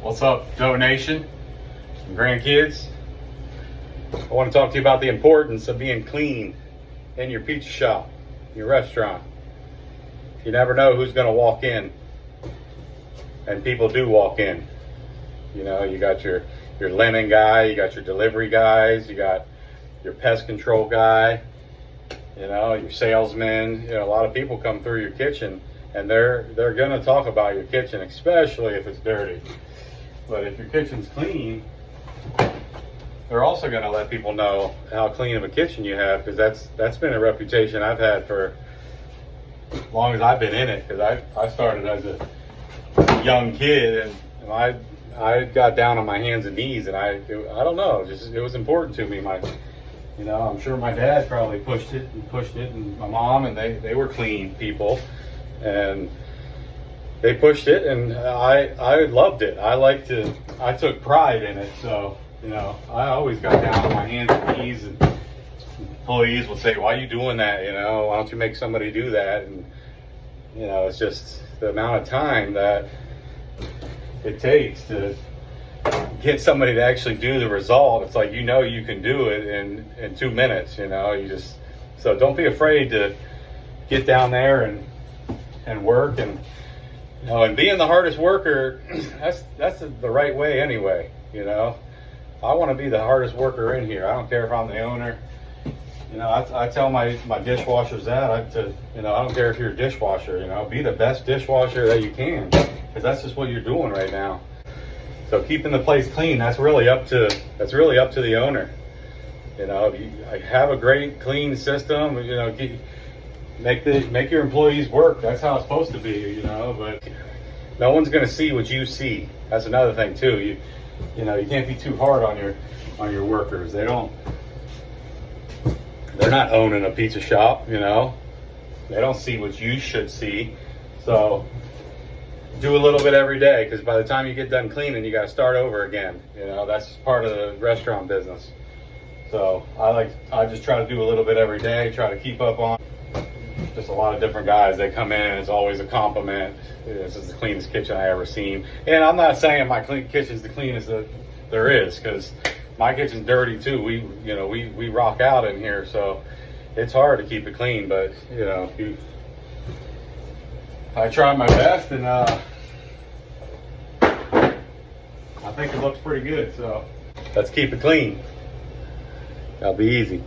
What's up, Dough Nation and grandkids? I want to talk to you about the importance of being clean in your pizza shop, your restaurant. You never know who's going to walk in, and people do walk in. You know, you got your linen guy, you got your delivery guys, you got your pest control guy, you know, your salesman. You know, a lot of people come through your kitchen and they're going to talk about your kitchen, especially if it's dirty. But if your kitchen's clean, they're also going to let people know how clean of a kitchen you have, because that's been a reputation I've had for as long as I've been in it. Because I started as a young kid, and I got down on my hands and knees, and I don't know, just it was important to me. I'm sure my dad probably pushed it, and my mom, and they were clean people, and they pushed it, and I loved it. I took pride in it. So, you know, I always got down on my hands and knees, and employees would say, "Why are you doing that? You know, why don't you make somebody do that?" And, you know, it's just the amount of time that it takes to get somebody to actually do the result. It's like, you know, you can do it in 2 minutes, you know, so don't be afraid to get down there and work, and, you know, and being the hardest worker, that's the right way anyway. You know, I want to be the hardest worker in here. I don't care if I'm the owner. You know, I tell my dishwashers that, I don't care if you're a dishwasher, you know, be the best dishwasher that you can, because that's just what you're doing right now. So keeping the place clean, that's really up to the owner. You know, if you have a great clean system, you know, make your employees work. That's how it's supposed to be, you know. But no one's going to see what you see. That's another thing too. You know, you can't be too hard on your workers. They're not owning a pizza shop, you know. They don't see what you should see. So do a little bit every day, because by the time you get done cleaning, you got to start over again. You know, that's part of the restaurant business. So I just try to do a little bit every day, try to keep up on. Just a lot of different guys, they come in and it's always a compliment. This is the cleanest kitchen I ever seen. And I'm not saying my kitchen's the cleanest that there is, because my kitchen's dirty too. We rock out in here, so it's hard to keep it clean. But, you know, I try my best, and I think it looks pretty good. So let's keep it clean. That'll be easy.